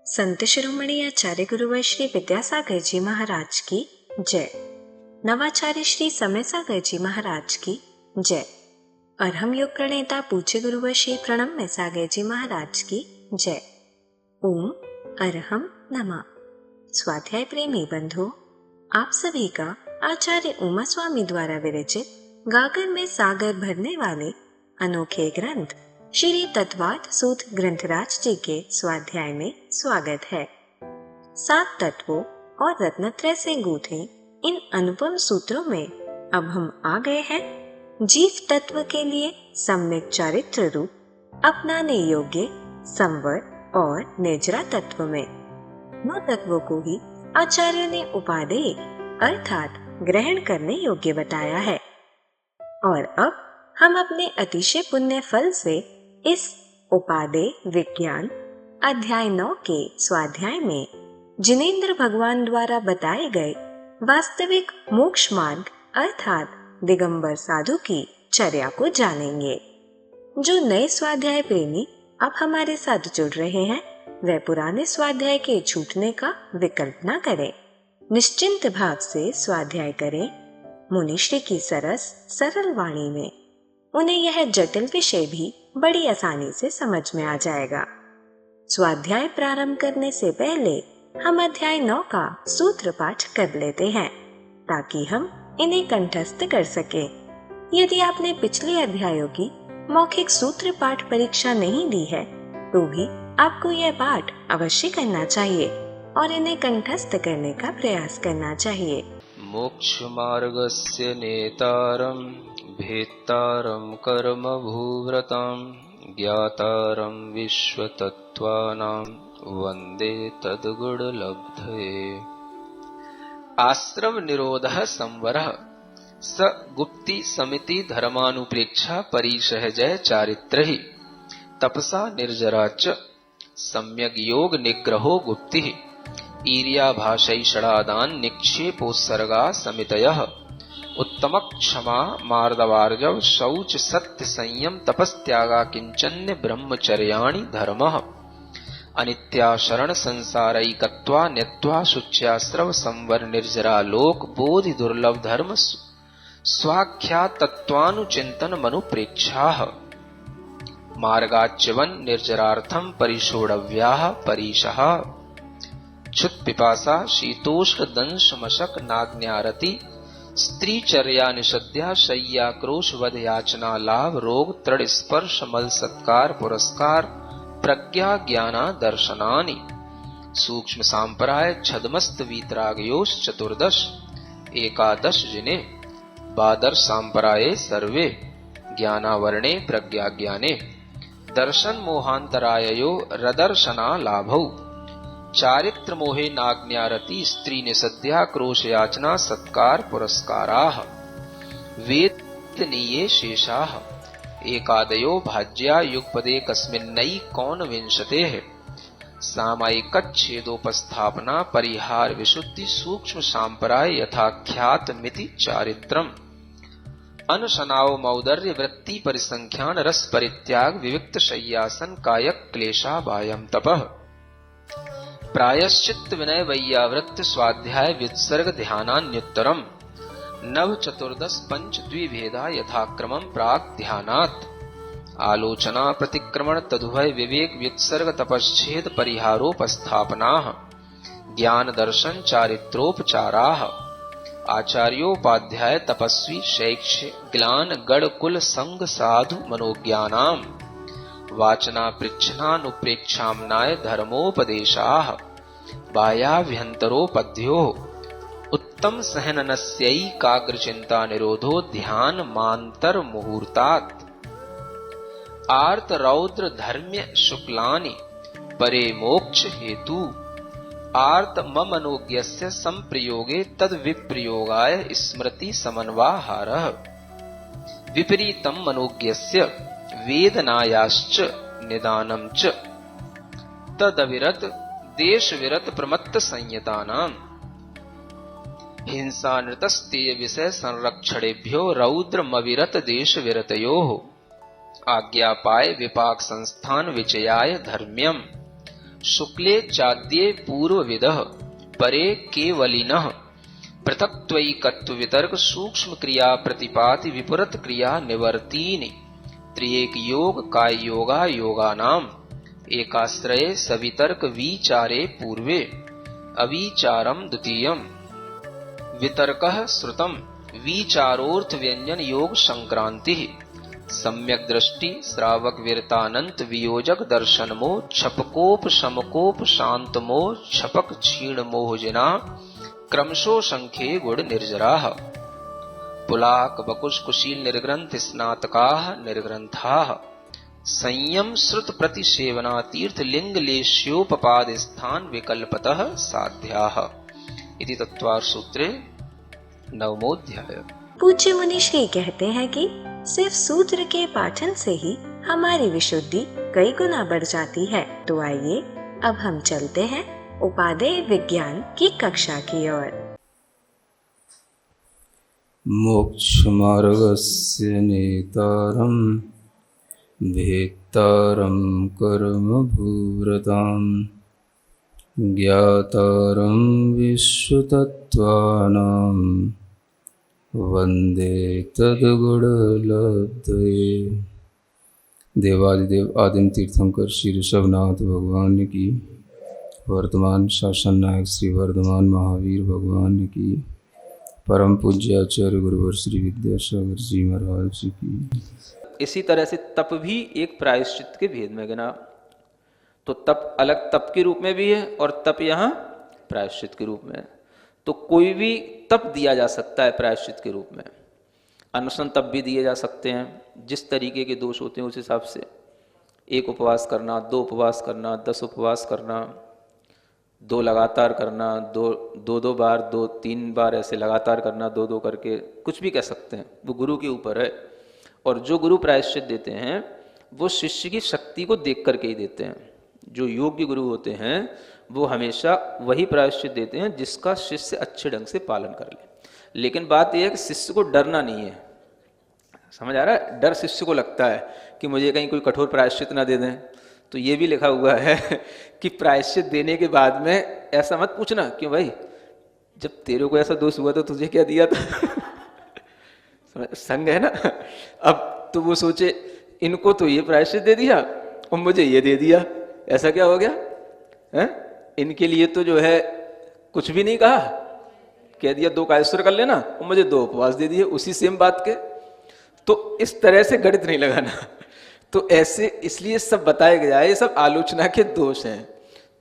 संत शिरोमणि आचार्य गुरुवर श्री विद्यासागर जी महाराज की जय। नवाचार्य श्री समय सागर जी महाराज की जय। अरहम योग प्रणेता पूज्य गुरुवर श्री प्रणम्य सागर जी महाराज की जय। ओम अरहम नमः। स्वाध्याय प्रेमी बंधुओं, आप सभी का आचार्य उमा स्वामी द्वारा विरचित गागर में सागर भरने वाले अनोखे ग्रंथ श्री तत्वार्थ सूत्र ग्रंथराज जी के स्वाध्याय में स्वागत है। 7 तत्वों और रत्नत्रय से गूंथे इन अनुपम सूत्रों में अब हम आ गए हैं जीव तत्व के लिए सम्यक चारित्र रूप अपनाने योग्य संवर और निर्जरा तत्व में। नौ तत्वों को ही आचार्य ने उपादेय अर्थात ग्रहण करने योग्य बताया है। और अब हम अपने अतिशय पुण्य फल से इस उपादेय विज्ञान अध्याय 9 के स्वाध्याय में जिनेंद्र भगवान द्वारा बताए गए वास्तविक मोक्ष मार्ग अर्थात दिगंबर साधु की चर्या को जानेंगे। जो नए स्वाध्याय प्रेमी अब हमारे साथ जुड़ रहे हैं, वह पुराने स्वाध्याय के छूटने का विकल्प न करें। निश्चिंत भाव से स्वाध्याय करें। मुनिश्री की सरस सरल वाणी में उन्हें यह जटिल विषय भी बड़ी आसानी से समझ में आ जाएगा। स्वाध्याय प्रारंभ करने से पहले हम अध्याय 9 का सूत्र पाठ कर लेते हैं ताकि हम इन्हें कंठस्थ कर सकें। यदि आपने पिछले अध्यायों की मौखिक सूत्र पाठ परीक्षा नहीं दी है तो भी आपको यह पाठ अवश्य करना चाहिए और इन्हें कंठस्थ करने का प्रयास करना चाहिए। मोक्ष मार्गस्य नेतारं भेत्तारं कर्म भूव्रतां ज्ञातारं विश्वतत्त्वानां वन्दे तद्गुणलब्धये। आश्रम निरोधः संवरः स गुप्ति समिति धर्मानुप्रेक्षा परिसहजय चारित्रहि तपसा निर्जरा च सम्यक योग निग्रहो गुप्तिः ईर्याभाषैषणादान निक्षेपोत्सर्गा समितयः उत्तम क्षमा मार्दवार्जव शौच सत्य संयम तपस्त्यागा किंचन्य ब्रह्मचर्याणि धर्मः अनित्या शरण संसारैकत्वा न्यत्वा शुच्यास्रव संवर निर्जरा लोक बोधि दुर्लभ धर्म स्वाख्या तत्वानुचिंतन मनुप्रेक्षाः मार्गाच्यवन निर्जरार्थम परिषोडव्याः परिशः क्षुत पिपासा शीतोष्ण दंश मशक नाग्न्यारति स्त्रीचर्या निषद्या शय्या क्रोश वध याचना लाभ रोग तृण स्पर्श मल सत्कार पुरस्कार प्रज्ञा ज्ञाना दर्शनानि सूक्ष्म सांपराय छदमस्त वीतरागयोश चतुर्दश एकादश जिने बादर सांपराये सर्वे ज्ञानावरणे प्रज्ञा ज्ञाने दर्शन मोहांतराययो रदर्शना लाभौ चारित्र मोहे नाग्न्यारति स्त्री निसद्या क्रोश याचना सत्कार पुरस्काराः वेदनीये शेषाः एकादयो भाज्या युगपदे कस्मिन्नई कौन विंशतेः सामायिकच्छेदोपस्थापना परिहार विशुद्धि सूक्ष्म सांपराय यथाख्यात मिति चारित्रम् अनशनाव मौदर्य वृत्ति परिसंख्यान रस परित्याग विविक्त शय्यासन कायक क्लेशा वायम तपः प्रायश्चित्त विनय वैयावृत्त स्वाध्याय व्युत्सर्ग ध्यानान्युत्तरम् नव चतुर्दश पंच द्विभेदा यथाक्रमं प्राक ध्यानात् आलोचना प्रतिक्रमण तदुभय विवेक व्युत्सर्ग तपश्छेद परिहारोपस्थापनाः ज्ञान दर्शन चारित्रोपचाराः आचार्योपाध्याय तपस्वी शैक्ष्य ग्लान गण कुल संग साधु मनोज्ञानाम् वाचना पृच्छनानुप्रेक्षाम्नाय धर्मोपदेशाः बाह्याभ्यन्तरोपद्यो उत्तम सहननस्यैकाग्रचिन्ता निरोधो ध्यान मान्तर मुहूर्तात् आर्त रौद्र धर्म्य शुक्लानि परे मोक्ष हेतु आर्त ममनोज्ञस्य संप्रयोगे तद विप्रयोगाय स्मृति समन्वाहारः विपरीतम मनोज्ञस्य वेदनायाश्च निदानं च तदविरत देश विरत प्रमत्त संयतानां हिंसा नृतस्तेय विषय संरक्षणेभ्यो रौद्रमविरत देश विरतयोः आज्ञापाय विपाक संस्थान विचयाय धर्म्यम् शुक्ले चाद्ये पूर्वविदः परे केवलिनः पृथक्त्वैकत्व वितर्क सूक्ष्म क्रिया प्रतिपाति विपरीत क्रिया निवर्तीनि त्रिएक योग काय योगा योगानाम एकाश्रये सवितर्क विचारे पूर्वे अविचारम द्वितीयम् वितर्कः श्रुतम् विचारोर्थ व्यंजन योग संक्रांति सम्यक दृष्टि श्रावक वीरतानंत वियोजक दर्शन मोह छपकोप समकोप शांत मोह छपक क्षीण मोहजना क्रमशो संख्ये गुण निर्जराः पुलाक बकुश कुशील निर्ग्रंथ स्नातकाः निर्ग्रंथाः संयम श्रुत प्रतिसेवना तीर्थ लिंग लेश्योपपाद स्थान विकल्पतः साध्याः इति तत्वार सूत्रे 9वां। पूज्य मुनि श्री कहते हैं कि सिर्फ सूत्र के पाठन से ही हमारी विशुद्धि कई गुना बढ़ जाती है। तो आइए अब हम चलते हैं उपादेय विज्ञान की कक्षा की ओर। मोक्षमार्गस्य नेतारं भेत्तारं कर्मभूरतां ज्ञातारं विश्वतत्त्वानां वन्दे तद्गुणलब्धये। देवादिदेव आदिम तीर्थंकर श्री ऋषभनाथ भगवान की, वर्तमान शासन नायक श्री वर्धमान महावीर भगवान की, परम पूज्य आचार्य गुरुवर श्री विद्यासागर जी महाराज जी की। इसी तरह से तप भी एक प्रायश्चित के भेद में गिना। तो तप अलग तप के रूप में भी है और तप यहाँ प्रायश्चित के रूप में है। तो कोई भी तप दिया जा सकता है प्रायश्चित के रूप में। अनशन तप भी दिए जा सकते हैं, जिस तरीके के दोष होते हैं उस हिसाब से। 1 उपवास करना, 2 उपवास करना, 10 उपवास करना, 2 लगातार करना, 2 बार, 2-3 बार ऐसे लगातार करना, 2 करके, कुछ भी कह सकते हैं, वो गुरु के ऊपर है। और जो गुरु प्रायश्चित देते हैं वो शिष्य की शक्ति को देख करके ही देते हैं। जो योग्य गुरु होते हैं वो हमेशा वही प्रायश्चित देते हैं जिसका शिष्य अच्छे ढंग से पालन कर ले। लेकिन बात यह है कि शिष्य को डरना नहीं है। समझ आ रहा है? डर शिष्य को लगता है कि मुझे कहीं कोई कठोर प्रायश्चित ना दे दें। तो ये भी लिखा हुआ है कि प्रायश्चित देने के बाद में ऐसा मत पूछना, क्यों भाई जब तेरे को ऐसा दोष हुआ तो तुझे क्या दिया था? संग है ना। अब तो वो सोचे इनको तो ये प्रायश्चित दे दिया और मुझे ये दे दिया, ऐसा क्या हो गया है? इनके लिए तो जो है कुछ भी नहीं कहा, कह दिया 2 कायस्वर कर लेना और मुझे 2 उपवास दे दिए उसी सेम बात के। तो इस तरह से गणित नहीं लगाना। तो ऐसे इसलिए सब बताया गया है, ये सब आलोचना के दोष हैं।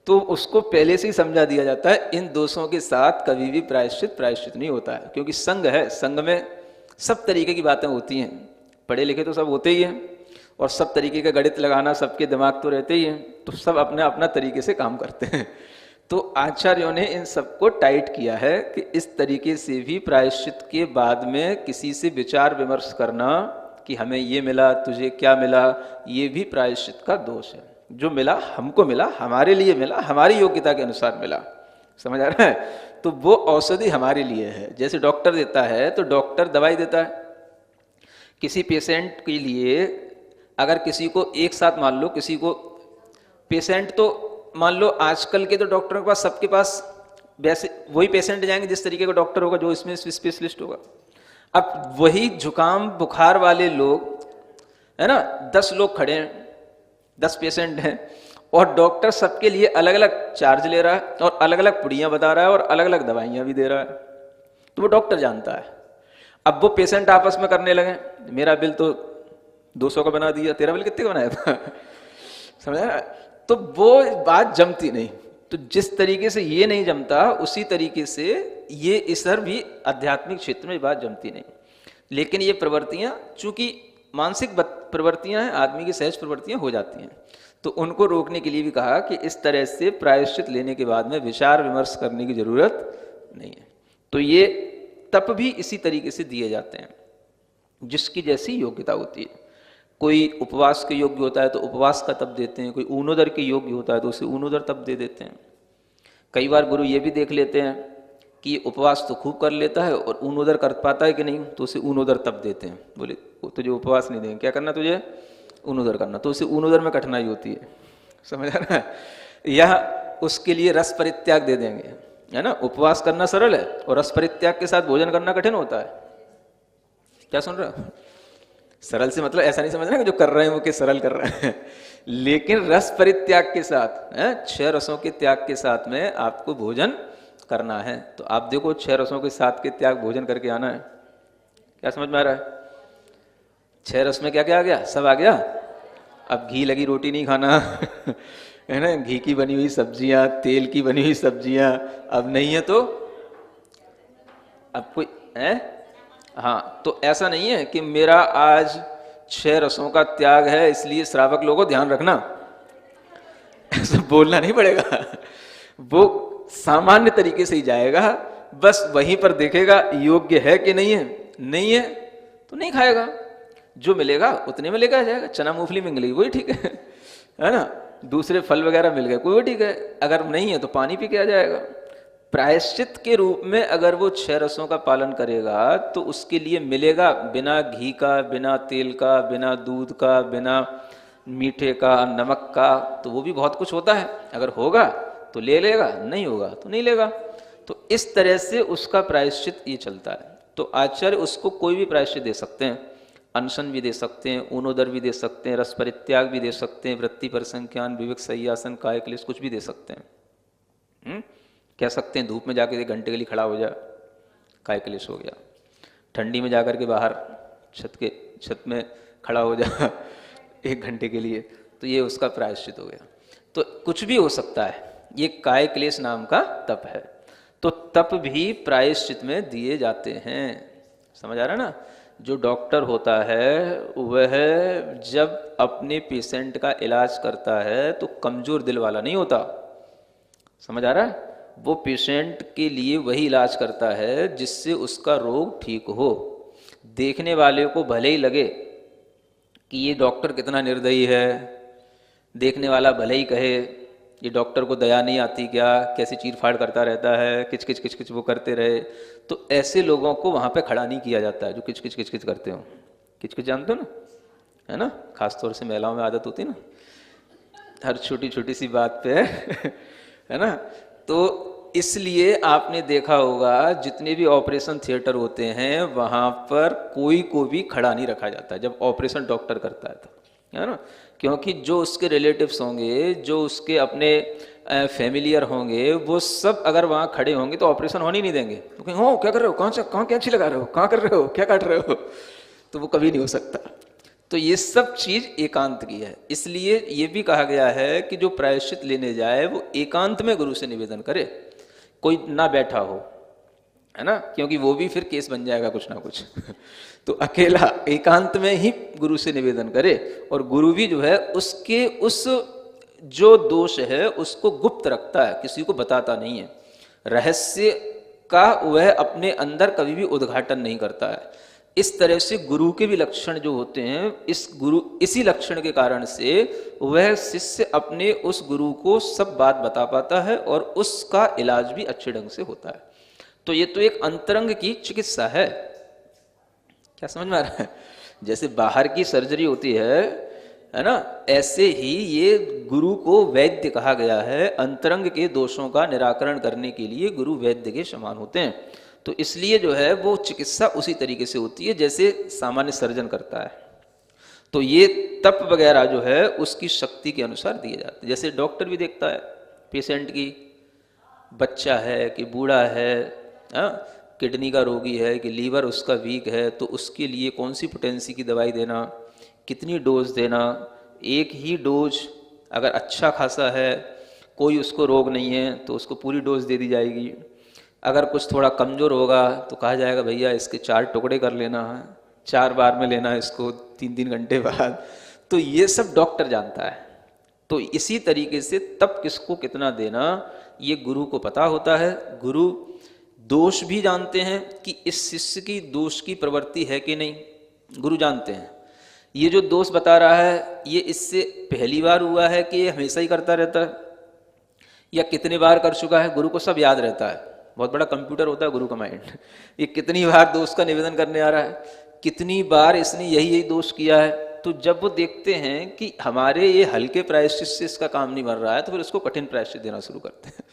तो उसको पहले से ही समझा दिया जाता है, इन दोषों के साथ कभी भी प्रायश्चित नहीं होता है। क्योंकि संघ है, संघ में सब तरीके की बातें होती हैं। पढ़े लिखे तो सब होते ही हैं और सब तरीके का गणित लगाना सबके दिमाग तो रहते ही हैं। तो सब अपने अपना तरीके से काम करते हैं। तो आचार्यों ने इन सबको टाइट किया है कि इस तरीके से भी प्रायश्चित के बाद में किसी से विचार विमर्श करना कि हमें ये मिला, तुझे क्या मिला, ये भी प्रायश्चित का दोष है। जो मिला हमको मिला, हमारे लिए मिला, हमारी योग्यता के अनुसार मिला। समझ आ रहा है? तो वो औषधि हमारे लिए है। जैसे डॉक्टर देता है तो डॉक्टर दवाई देता है। किसी पेशेंट के लिए अगर किसी को एक साथ मान लो, किसी को पेशेंट तो मान लो आजकल के तो डॉक्टरों के पास सबके पास वैसे वही पेशेंट जाएंगे जिस तरीके का डॉक्टर होगा, जो इसमें स्पेशलिस्ट होगा। अब वही जुकाम बुखार वाले लोग है ना, 10 लोग खड़े हैं, 10 पेशेंट हैं और डॉक्टर सबके लिए अलग अलग चार्ज ले रहा है और अलग अलग पुड़ियाँ बता रहा है और अलग अलग दवाइयाँ भी दे रहा है। तो वो डॉक्टर जानता है। अब वो पेशेंट आपस में करने लगे, मेरा बिल तो 200 का बना दिया, तेरा बिल कितने का बनाया था? समझा? तो वो बात जमती नहीं। तो जिस तरीके से ये नहीं जमता उसी तरीके से ये इधर भी आध्यात्मिक क्षेत्र में बात जमती नहीं। लेकिन ये प्रवृत्तियां चूंकि मानसिक प्रवृत्तियां हैं, आदमी की सहज प्रवृत्तियां हो जाती हैं, तो उनको रोकने के लिए भी कहा कि इस तरह से प्रायश्चित लेने के बाद में विचार विमर्श करने की जरूरत नहीं है। तो ये तप भी इसी तरीके से दिए जाते हैं जिसकी जैसी योग्यता होती है। कोई उपवास के योग्य होता है तो उपवास का तप देते हैं, कोई ऊनोदर के योग्य होता है तो उसे ऊनोदर तप दे देते हैं। कई बार गुरु ये भी देख लेते हैं कि ये उपवास तो खूब कर लेता है और ऊनोदर कर पाता है कि नहीं, तो उसे ऊनोदर तप देते हैं। बोले तुझे उपवास नहीं देंगे, क्या करना तुझे? ऊनोदर करना। तो उसे ऊनोदर में कठिनाई होती है। समझ आ रहा है? या उसके लिए रस परित्याग दे देंगे, है ना। उपवास करना सरल है और रस परित्याग के साथ भोजन करना कठिन होता है। क्या सुन रहे हो? सरल से मतलब ऐसा नहीं समझना कि जो कर रहे हैं वो कि सरल कर रहे हैं, लेकिन रस परित्याग के साथ, 6 रसों के त्याग के साथ में आपको भोजन करना है। तो आप देखो 6 रसों के साथ के त्याग भोजन करके आना है। क्या समझ में आ रहा है? 6 रस में क्या क्या आ गया? सब आ गया। अब घी लगी रोटी नहीं खाना है ना, घी की बनी हुई सब्जियां, तेल की बनी हुई सब्जियां अब नहीं है तो अब कोई है? हाँ, तो ऐसा नहीं है कि मेरा आज 6 रसों का त्याग है इसलिए श्रावक लोगों ध्यान रखना, ऐसा बोलना नहीं पड़ेगा। वो सामान्य तरीके से ही जाएगा, बस वहीं पर देखेगा योग्य है कि नहीं है। नहीं है तो नहीं खाएगा, जो मिलेगा उतने में लेकर आ जाएगा। चना मूंगफली मिल गई वही ठीक है ना। दूसरे फल वगैरह मिल गए कोई वो ठीक है, अगर नहीं है तो पानी पी के आ जाएगा। प्रायश्चित के रूप में अगर वो 6 रसों का पालन करेगा तो उसके लिए मिलेगा बिना घी का, बिना तेल का, बिना दूध का, बिना मीठे का, नमक का, तो वो भी बहुत कुछ होता है। अगर होगा तो ले लेगा, नहीं होगा तो नहीं लेगा। तो इस तरह से उसका प्रायश्चित ये चलता है। तो आचार्य उसको कोई भी प्रायश्चित दे सकते हैं, अनशन भी दे सकते हैं, ऊनोदर भी दे सकते हैं, रस परित्याग भी दे सकते हैं, वृत्ति परिसंख्यान, विवेक सय्यासन, काय क्लेश, कुछ भी दे सकते हैं। कह सकते हैं धूप में जाकर 1 घंटे के लिए खड़ा हो जा, काय क्लेश हो गया। ठंडी में जाकर के बाहर छत में खड़ा हो जा 1 घंटे के लिए, तो ये उसका प्रायश्चित हो गया। तो कुछ भी हो सकता है, ये काय क्लेश नाम का तप है। तो तप भी प्रायश्चित में दिए जाते हैं। समझ आ रहा है ना? जो डॉक्टर होता है वह जब अपने पेशेंट का इलाज करता है तो कमजोर दिल वाला नहीं होता। समझ आ रहा है? वो पेशेंट के लिए वही इलाज करता है जिससे उसका रोग ठीक हो। देखने वाले को भले ही लगे कि ये डॉक्टर कितना निर्दयी है, देखने वाला भले ही कहे ये डॉक्टर को दया नहीं आती क्या, कैसी चीर फाड़ करता रहता है, किच किच किच किच वो करते रहे, तो ऐसे लोगों को वहाँ पे खड़ा नहीं किया जाता है जो किच किच किच किच करते हो। किच किच जानते हो ना, है ना? खासतौर से महिलाओं में आदत होती है ना, हर छोटी छोटी सी बात पे है ना। तो इसलिए आपने देखा होगा जितने भी ऑपरेशन थिएटर होते हैं वहाँ पर कोई को भी खड़ा नहीं रखा जाता जब ऑपरेशन डॉक्टर करता है तो, है ना। क्योंकि जो उसके रिलेटिव्स होंगे, जो उसके अपने फैमिलियर होंगे, वो सब अगर वहाँ खड़े होंगे तो ऑपरेशन होने ही नहीं देंगे। तो कहीं हो क्या कर रहे हो, कहाँ कैंची लगा रहे हो, कहाँ कर रहे हो, क्या काट रहे हो, तो वो कभी नहीं हो सकता। तो ये सब चीज एकांत की है। इसलिए ये भी कहा गया है कि जो प्रायश्चित लेने जाए वो एकांत में गुरु से निवेदन करे, कोई ना बैठा हो, है ना, क्योंकि वो भी फिर केस बन जाएगा कुछ ना कुछ तो अकेला एकांत में ही गुरु से निवेदन करे, और गुरु भी जो है उसके उस जो दोष है उसको गुप्त रखता है, किसी को बताता नहीं है। रहस्य का वह अपने अंदर कभी भी उद्घाटन नहीं करता है। इस तरह से गुरु के भी लक्षण जो होते हैं, इसी लक्षण के कारण से वह शिष्य अपने उस गुरु को सब बात बता पाता है और उसका इलाज भी अच्छे ढंग से होता है। तो ये तो एक अंतरंग की चिकित्सा है। क्या समझ में आ रहा है? जैसे बाहर की सर्जरी होती है ना, ऐसे ही ये गुरु को वैद्य कहा गया है। अंतरंग के दोषों का निराकरण करने के लिए गुरु वैद्य के समान होते हैं। तो इसलिए जो है वो चिकित्सा उसी तरीके से होती है जैसे सामान्य सर्जन करता है। तो ये तप वगैरह जो है उसकी शक्ति के अनुसार दिए जाते हैं। जैसे डॉक्टर भी देखता है पेशेंट की, बच्चा है कि बूढ़ा है, किडनी का रोगी है कि लीवर उसका वीक है, तो उसके लिए कौन सी पोटेंसी की दवाई देना, कितनी डोज देना। एक ही डोज अगर अच्छा खासा है, कोई उसको रोग नहीं है, तो उसको पूरी डोज दे दी जाएगी। अगर कुछ थोड़ा कमज़ोर होगा तो कहा जाएगा भैया इसके 4 टुकड़े कर लेना है, 4 बार में लेना है इसको 3-3 घंटे बाद। तो ये सब डॉक्टर जानता है। तो इसी तरीके से तब किसको कितना देना ये गुरु को पता होता है। गुरु दोष भी जानते हैं कि इस शिष्य की दोष की प्रवृत्ति है कि नहीं, गुरु जानते हैं। ये जो दोष बता रहा है ये इससे पहली बार हुआ है कि ये हमेशा ही करता रहता है, या कितनी बार कर चुका है, गुरु को सब याद रहता है। बहुत बड़ा कंप्यूटर होता है गुरु का माइंड। ये कितनी बार दोष का निवेदन करने आ रहा है, कितनी बार इसने यही दोष किया है, तो जब वो देखते हैं कि हमारे ये हल्के प्रायश्चित से इसका काम नहीं बन रहा है, तो फिर उसको कठिन प्रायश्चित देना शुरू करते हैं।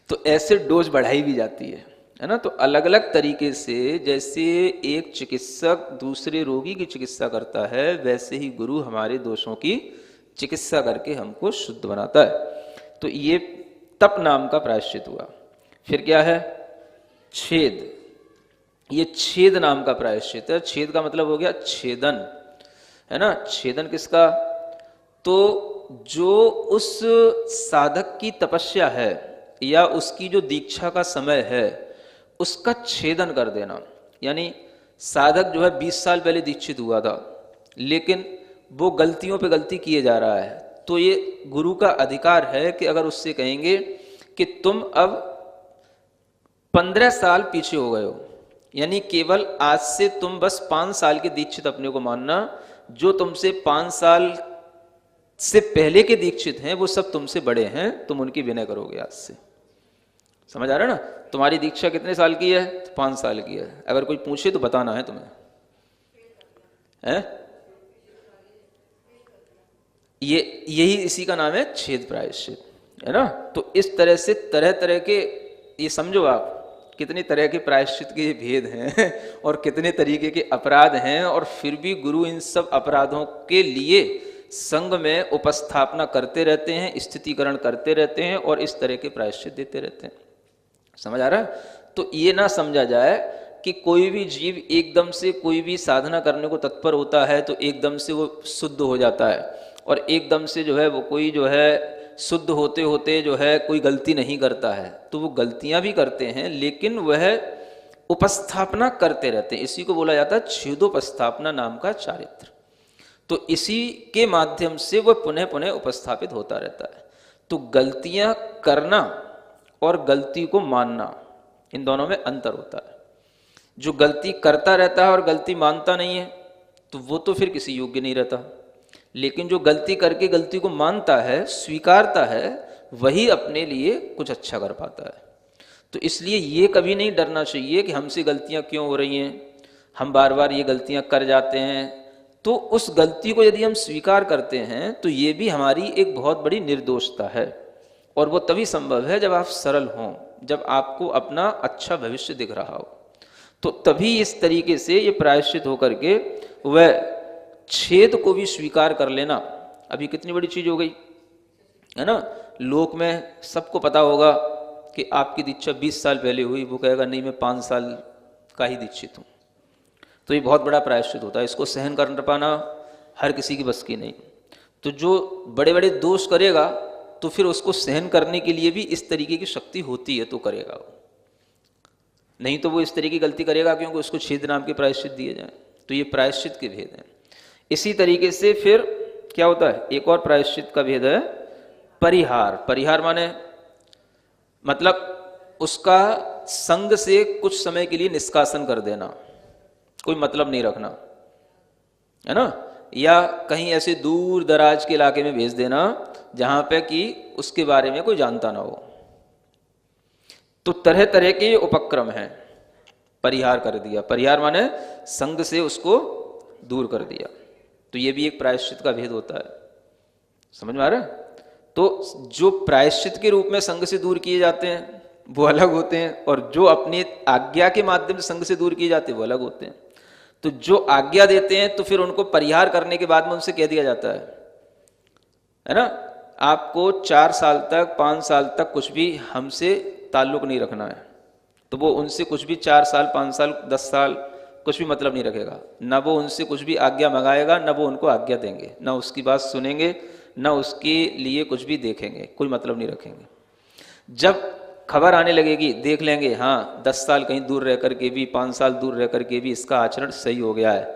तो ऐसे डोज बढ़ाई भी जाती है ना। तो अलग अलग तरीके से जैसे एक चिकित्सक दूसरे रोगी की चिकित्सा करता है, वैसे ही गुरु हमारे दोषों की चिकित्सा करके हमको शुद्ध बनाता है। तो ये तप नाम का प्रायश्चित हुआ। फिर क्या है? छेद। ये छेद नाम का प्रायश्चित है। छेद का मतलब हो गया छेदन, है ना। छेदन किसका? तो जो उस साधक की तपस्या है या उसकी जो दीक्षा का समय है उसका छेदन कर देना। यानी साधक जो है 20 साल पहले दीक्षित हुआ था, लेकिन वो गलतियों पे गलती किए जा रहा है, तो ये गुरु का अधिकार है कि अगर उससे कहेंगे कि तुम अब 15 साल पीछे हो गए हो, यानी केवल आज से तुम बस 5 साल के दीक्षित अपने को मानना, जो तुमसे 5 साल से पहले के दीक्षित हैं वो सब तुमसे बड़े हैं, तुम उनकी विनय करोगे आज से। समझ आ रहा है ना? तुम्हारी दीक्षा कितने साल की है? 5 साल की है। अगर कोई पूछे तो बताना है तुम्हें, है? यही इसी का नाम है छेद प्रायश्चित, है ना। तो इस तरह से तरह तरह के, ये समझो आप कितनी तरह के प्रायश्चित के भेद हैं और कितने तरीके के अपराध हैं, और फिर भी गुरु इन सब अपराधों के लिए संघ में उपस्थापना करते रहते हैं, स्थितिकरण करते रहते हैं और इस तरह के प्रायश्चित देते रहते हैं। समझ आ रहा है? तो ये ना समझा जाए कि कोई भी जीव एकदम से कोई भी साधना करने को तत्पर होता है तो एकदम से वो शुद्ध हो जाता है, और एकदम से जो है वो कोई जो है शुद्ध होते होते जो है कोई गलती नहीं करता है। तो वो गलतियां भी करते हैं, लेकिन वह उपस्थापना करते रहते हैं। इसी को बोला जाता है छेदोपस्थापना नाम का चारित्र। तो इसी के माध्यम से वह पुनः पुनः उपस्थापित होता रहता है। तो गलतियां करना और गलती को मानना, इन दोनों में अंतर होता है। जो गलती करता रहता है और गलती मानता नहीं है, तो वो तो फिर किसी योग्य नहीं रहता। लेकिन जो गलती करके गलती को मानता है, स्वीकारता है, वही अपने लिए कुछ अच्छा कर पाता है। तो इसलिए ये कभी नहीं डरना चाहिए कि हमसे गलतियां क्यों हो रही हैं, हम बार बार ये गलतियां कर जाते हैं। तो उस गलती को यदि हम स्वीकार करते हैं तो ये भी हमारी एक बहुत बड़ी निर्दोषता है, और वो तभी संभव है जब आप सरल हों, जब आपको अपना अच्छा भविष्य दिख रहा हो। तो तभी इस तरीके से ये प्रायश्चित होकर के वह छेद को भी स्वीकार कर लेना अभी कितनी बड़ी चीज हो गई, है ना। लोक में सबको पता होगा कि आपकी दीक्षा 20 साल पहले हुई, वो कहेगा नहीं मैं 5 साल का ही दीक्षित हूँ। तो ये बहुत बड़ा प्रायश्चित होता है। इसको सहन कर पाना हर किसी की बस की नहीं। तो जो बड़े बड़े दोष करेगा तो फिर उसको सहन करने के लिए भी इस तरीके की शक्ति होती है तो करेगा वो, नहीं तो वो इस तरीके की गलती करेगा क्योंकि उसको छेद नाम के प्रायश्चित दिए जाए। तो ये प्रायश्चित के भेद हैं। इसी तरीके से फिर क्या होता है, एक और प्रायश्चित का भेद है परिहार। परिहार माने मतलब उसका संग से कुछ समय के लिए निष्कासन कर देना, कोई मतलब नहीं रखना, है ना। या कहीं ऐसे दूर दराज के इलाके में भेज देना जहां पे कि उसके बारे में कोई जानता ना हो। तो तरह तरह के उपक्रम हैं। परिहार कर दिया, परिहार माने संग से उसको दूर कर दिया। तो ये भी एक प्रायश्चित का भेद होता है। समझ में आ रहा है? तो जो प्रायश्चित के रूप में संग से दूर किए जाते हैं वो अलग होते हैं, और जो अपनी आज्ञा के माध्यम से संग से दूर किए जाते हैं वो अलग होते हैं। तो जो आज्ञा देते हैं तो फिर उनको परिहार करने के बाद में उनसे कह दिया जाता है ना, आपको 4 साल तक 5 साल तक कुछ भी हमसे ताल्लुक नहीं रखना है। तो वो उनसे कुछ भी 4 साल 5 साल 10 साल कुछ भी मतलब नहीं रखेगा। ना वो उनसे कुछ भी आज्ञा मंगाएगा, ना वो उनको आज्ञा देंगे, ना उसकी बात सुनेंगे, ना उसके लिए कुछ भी देखेंगे, कोई मतलब नहीं रखेंगे। जब खबर आने लगेगी देख लेंगे, हाँ 10 साल कहीं दूर रह करके भी 5 साल दूर रह करके भी इसका आचरण सही हो गया है,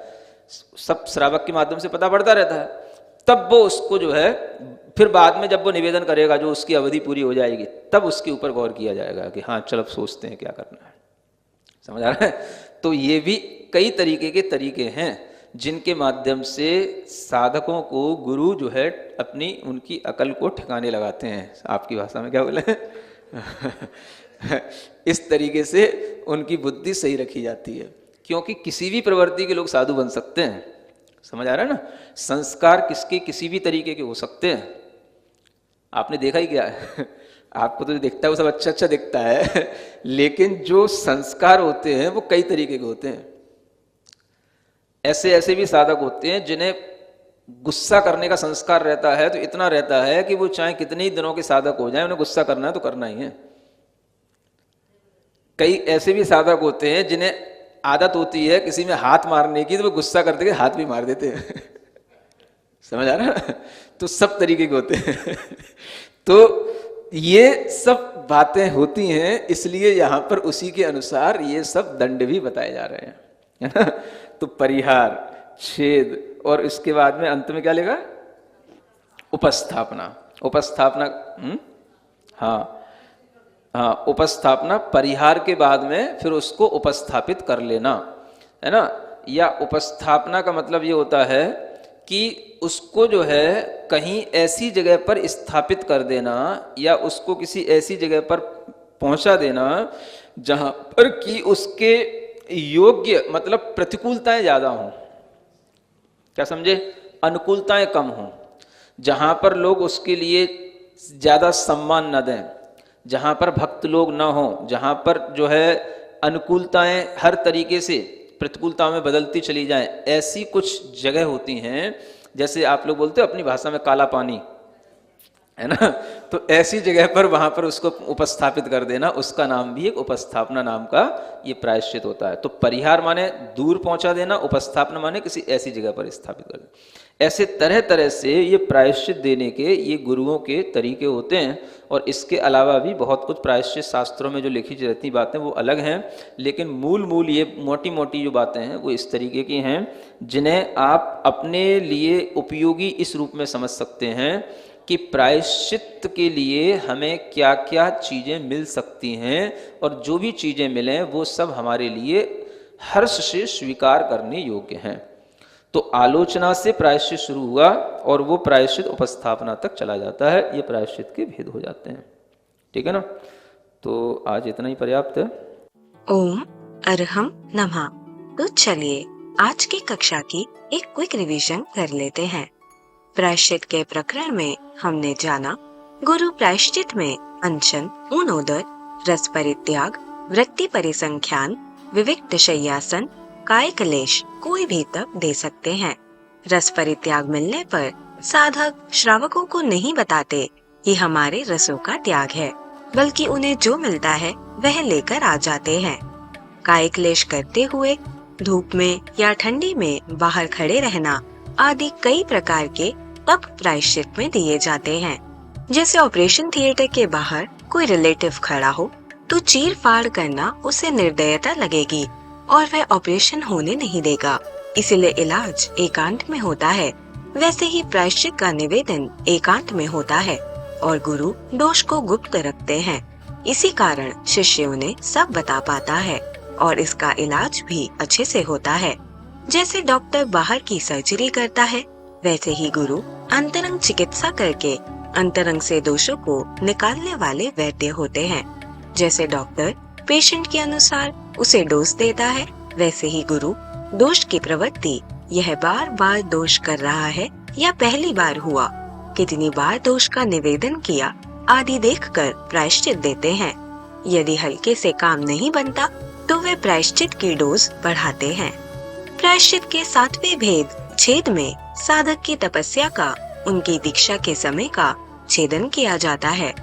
सब श्रावक के माध्यम से पता पड़ता रहता है। तब वो उसको जो है फिर बाद में जब वो निवेदन करेगा, जो उसकी अवधि पूरी हो जाएगी, तब उसके ऊपर गौर किया जाएगा कि हाँ चल अब सोचते हैं क्या करना है। समझ आ रहा है? तो ये भी कई तरीके के तरीके हैं जिनके माध्यम से साधकों को गुरु जो है अपनी उनकी अकल को ठिकाने लगाते हैं। आपकी भाषा में क्या बोले इस तरीके से उनकी बुद्धि सही रखी जाती है। क्योंकि किसी भी प्रवृत्ति के लोग साधु बन सकते हैं, समझ आ रहा है ना? संस्कार किसके किसी भी तरीके के हो सकते हैं। आपने देखा ही क्या है आपको तो दिखता है वो सब अच्छा अच्छा दिखता है लेकिन जो संस्कार होते हैं वो कई तरीके के होते हैं। ऐसे ऐसे भी साधक होते हैं जिन्हें गुस्सा करने का संस्कार रहता है, तो इतना रहता है कि वो चाहे कितने ही दिनों के साधक हो जाए, उन्हें गुस्सा करना है तो करना ही है। कई ऐसे भी साधक होते हैं जिन्हें आदत होती है किसी में हाथ मारने की, तो वो गुस्सा करते के हाथ भी मार देते हैं समझ आ रहा है? तो सब तरीके के होते हैं तो ये सब बातें होती हैं, इसलिए यहां पर उसी के अनुसार ये सब दंड भी बताए जा रहे हैं, है ना? तो परिहार, छेद, और इसके बाद में अंत में क्या लेगा? उपस्थापना। उपस्थापना हाँ, उपस्थापना, परिहार के बाद में फिर उसको उपस्थापित कर लेना, है ना? या उपस्थापना का मतलब ये होता है कि उसको जो है कहीं ऐसी जगह पर स्थापित कर देना, या उसको किसी ऐसी जगह पर पहुंचा देना जहां पर कि उसके योग्य मतलब प्रतिकूलताएं ज्यादा हों। क्या समझे? अनुकूलताएं कम हों, जहां पर लोग उसके लिए ज्यादा सम्मान न दें, जहां पर भक्त लोग न हों, जहां पर जो है अनुकूलताएं हर तरीके से प्रतिकूलताओं में बदलती चली जाएं, ऐसी कुछ जगह होती हैं। जैसे आप लोग बोलते हो अपनी भाषा में काला पानी, है ना? तो ऐसी जगह पर वहां पर उसको उपस्थापित कर देना, उसका नाम भी एक उपस्थापना नाम का ये प्रायश्चित होता है। तो परिहार माने दूर पहुंचा देना, उपस्थापना माने किसी ऐसी जगह पर स्थापित कर देना। ऐसे तरह तरह से ये प्रायश्चित देने के ये गुरुओं के तरीके होते हैं। और इसके अलावा भी बहुत कुछ प्रायश्चित शास्त्रों में जो लिखी रहती बातें वो अलग हैं, लेकिन मूल ये मोटी मोटी जो बातें हैं वो इस तरीके की हैं, जिन्हें आप अपने लिए उपयोगी इस रूप में समझ सकते हैं कि प्रायश्चित के लिए हमें क्या क्या चीज़ें मिल सकती हैं, और जो भी चीज़ें मिलें वो सब हमारे लिए हर्ष से स्वीकार करने योग्य हैं। तो आलोचना से प्रायश्चित शुरू हुआ और वो प्रायश्चित उपस्थापना तक चला जाता है। ये प्रायश्चित के भेद हो जाते हैं। ठीक है ना? तो आज इतना ही पर्याप्त है। ओम अरहम नमः। तो चलिए आज की कक्षा की एक क्विक रिवीजन कर लेते हैं। प्रायश्चित के प्रकरण में हमने जाना गुरु प्रायश्चित में अनशन, ऊनोदर, रस परित्याग, वृत्ति परिसंख्यान, विविक्त शय्यासन, काय क्लेश कोई भी तप दे सकते हैं। रस परित्याग मिलने पर साधक श्रावकों को नहीं बताते कि हमारे रसों का त्याग है, बल्कि उन्हें जो मिलता है वह लेकर आ जाते हैं। काय क्लेश करते हुए धूप में या ठंडी में बाहर खड़े रहना आदि कई प्रकार के तप प्रायश्चित में दिए जाते हैं। जैसे ऑपरेशन थिएटर के बाहर कोई रिलेटिव खड़ा हो तो चीर फाड़ करना उसे निर्दयता लगेगी और वह ऑपरेशन होने नहीं देगा, इसलिए इलाज एकांत में होता है। वैसे ही प्रायश्चित का निवेदन एकांत में होता है और गुरु दोष को गुप्त रखते हैं। इसी कारण शिष्य उन्हें सब बता पाता है और इसका इलाज भी अच्छे से होता है। जैसे डॉक्टर बाहर की सर्जरी करता है, वैसे ही गुरु अंतरंग चिकित्सा करके अंतरंग से दोषों को निकालने वाले वैद्य होते हैं। जैसे डॉक्टर पेशेंट के अनुसार उसे डोज देता है, वैसे ही गुरु दोष की प्रवृत्ति, यह बार बार दोष कर रहा है या पहली बार हुआ, कितनी बार दोष का निवेदन किया आदि देखकर प्रायश्चित देते हैं। यदि हल्के से काम नहीं बनता तो वे प्रायश्चित की डोज बढ़ाते हैं। प्रायश्चित के 7वें भेद छेद में साधक की तपस्या का उनकी दीक्षा के समय का छेदन किया जाता है।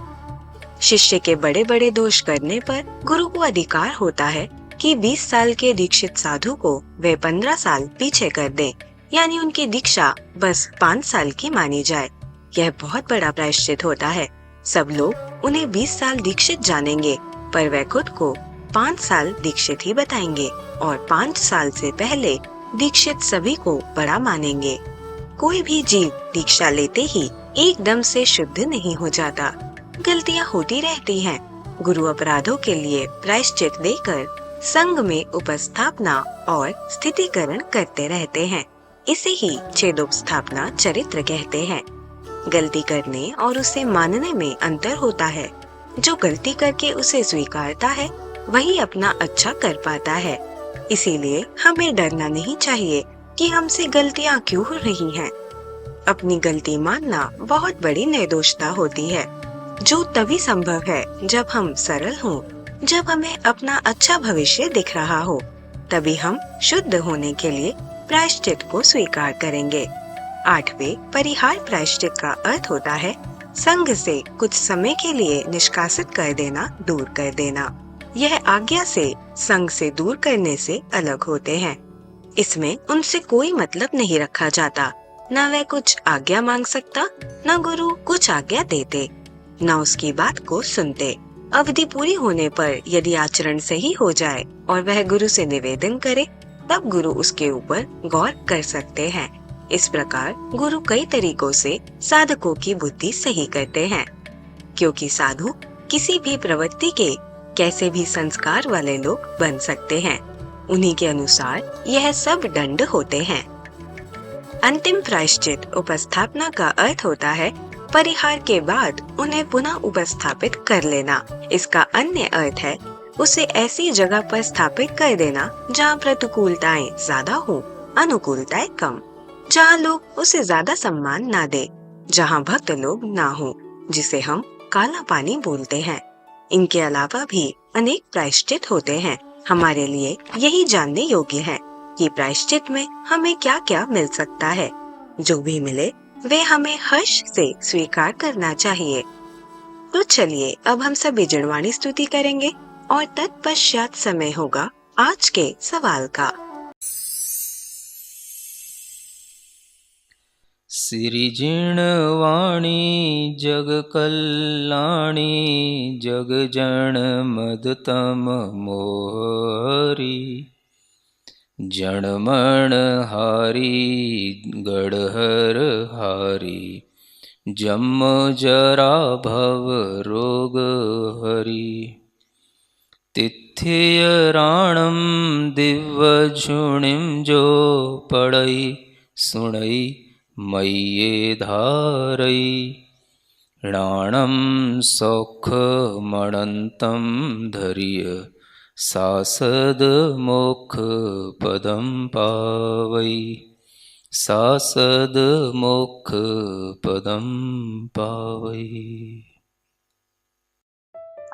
शिष्य के बड़े बड़े दोष करने पर गुरु को अधिकार होता है कि 20 साल के दीक्षित साधु को वे 15 साल पीछे कर दें, यानी उनकी दीक्षा बस 5 साल की मानी जाए। यह बहुत बड़ा प्रायश्चित होता है। सब लोग उन्हें 20 साल दीक्षित जानेंगे, पर वे खुद को 5 साल दीक्षित ही बताएंगे और 5 साल से पहले दीक्षित सभी को बड़ा मानेंगे। कोई भी जीव दीक्षा लेते ही एकदम से शुद्ध नहीं हो जाता, गलतियां होती रहती हैं। गुरु अपराधों के लिए प्रायश्चित देकर संग में उपस्थापना और स्थितिकरण करते रहते हैं। इसे ही छेदोपस्थापना चरित्र कहते हैं। गलती करने और उसे मानने में अंतर होता है। जो गलती करके उसे स्वीकारता है वही अपना अच्छा कर पाता है। इसीलिए हमें डरना नहीं चाहिए कि हमसे गलतियां क्यों हो रही हैं। अपनी गलती मानना बहुत बड़ी निर्दोषता होती है, जो तभी संभव है जब हम सरल हों, जब हमें अपना अच्छा भविष्य दिख रहा हो। तभी हम शुद्ध होने के लिए प्रायश्चित को स्वीकार करेंगे। 8वें परिहार प्रायश्चित का अर्थ होता है संग से कुछ समय के लिए निष्कासित कर देना, दूर कर देना। यह आज्ञा से संग से दूर करने से अलग होते हैं। इसमें उनसे कोई मतलब नहीं रखा जाता। न वह कुछ आज्ञा मांग सकता, न गुरु कुछ आज्ञा देते, न उसकी बात को सुनते। अवधि पूरी होने पर यदि आचरण सही हो जाए और वह गुरु से निवेदन करे, तब गुरु उसके ऊपर गौर कर सकते हैं। इस प्रकार गुरु कई तरीकों से साधकों की बुद्धि सही करते हैं, क्योंकि साधु किसी भी प्रवृत्ति के कैसे भी संस्कार वाले लोग बन सकते हैं। उन्हीं के अनुसार यह सब दंड होते हैं। अंतिम प्रायश्चित उपस्थापना का अर्थ होता है परिहार के बाद उन्हें पुनः उपस्थापित कर लेना। इसका अन्य अर्थ है उसे ऐसी जगह पर स्थापित कर देना जहाँ प्रतिकूलताएं ज्यादा हो, अनुकूलताएं कम, जहाँ लोग उसे ज्यादा सम्मान ना दे, जहाँ भक्त लोग ना हो, जिसे हम काला पानी बोलते हैं। इनके अलावा भी अनेक प्रायश्चित होते हैं। हमारे लिए यही जानने योग्य है कि प्रायश्चित में हमें क्या क्या मिल सकता है। जो भी मिले वे हमें हर्ष से स्वीकार करना चाहिए। तो चलिए अब हम सभी जिणवाणी स्तुति करेंगे और तत्पश्चात समय होगा आज के सवाल का। श्री जिणवाणी जग कल्याणी जग जन मदतम मोहरी जणमण हारी गढ़हर हारी जम जरा भव रोग हरि तिथ्य राणम दिव्य झुणिम जो पढ़ई सुणई मय्ये धारई राणम सौख मणंतम धरिय सासद मोक्ष पदम पावई सासद मोक्ष पदम पावई।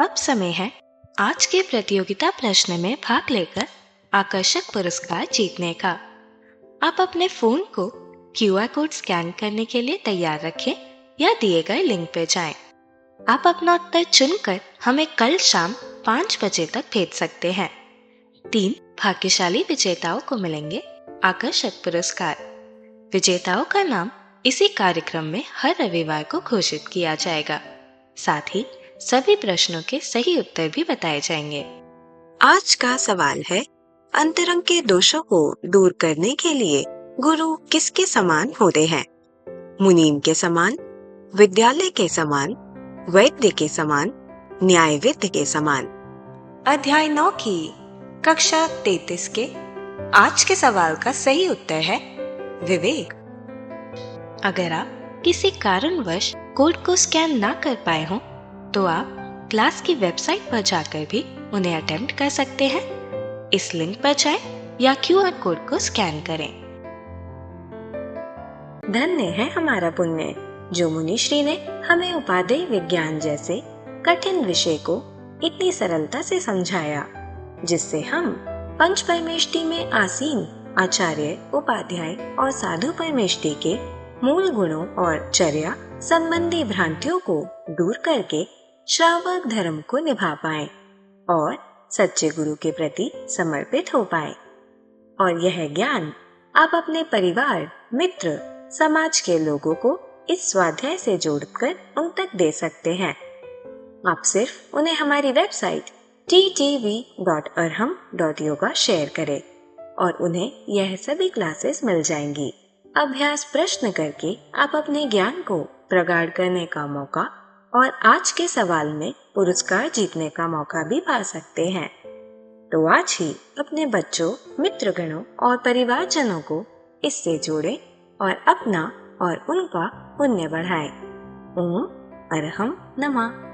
अब समय है आज के प्रतियोगिता प्रश्न में भाग लेकर आकर्षक पुरस्कार जीतने का। आप अपने फोन को QR कोड स्कैन करने के लिए तैयार रखें या दिए गए लिंक पे जाएं। आप अपना उत्तर चुनकर हमें कल शाम 5 बजे तक भेज सकते हैं। 3 भाग्यशाली विजेताओं को मिलेंगे आकर्षक पुरस्कार। विजेताओं का नाम इसी कार्यक्रम में हर रविवार को घोषित किया जाएगा। साथ ही सभी प्रश्नों के सही उत्तर भी बताए जाएंगे। आज का सवाल है, अंतरंग के दोषों को दूर करने के लिए गुरु किसके समान होते हैं? मुनीम के समान, विद्यालय के समान, वैद्य के समान, न्यायविद के समान। अध्याय 9 की कक्षा 33 के आज के सवाल का सही उत्तर है विवेक। अगर आप किसी कारणवश कोड को स्कैन ना कर पाए हों, तो आप क्लास की वेबसाइट पर जाकर भी उन्हें अटेम्प्ट कर सकते हैं। इस लिंक पर जाएं या QR कोड को स्कैन करें। धन्य है हमारा पुण्य जो मुनिश्री ने हमें उपादेय विज्ञान जैसे कठिन विषय को इतनी सरलता से समझाया, जिससे हम पंच परमेष्टि में आसीन आचार्य, उपाध्याय और साधु परमेष्टि के मूल गुणों और चर्या संबंधी भ्रांतियों को दूर करके श्रावक धर्म को निभा पाए और सच्चे गुरु के प्रति समर्पित हो पाए। और यह ज्ञान आप अपने परिवार, मित्र, समाज के लोगों को इस स्वाध्याय से जोड़कर उन तक दे सकते हैं। आप सिर्फ उन्हें हमारी वेबसाइट ttv.arham.yoga शेयर करें और उन्हें यह सभी क्लासेस मिल जाएंगी। अभ्यास प्रश्न करके आप अपने ज्ञान को प्रगाढ़ करने का मौका और आज के सवाल में पुरस्कार जीतने का मौका भी पा सकते हैं। तो आज ही अपने बच्चों, मित्रगणों और परिवारजनों को इससे जोड़ें और अपना और उनका पुण्य बढ़ाएं। ओम अरहम नमः।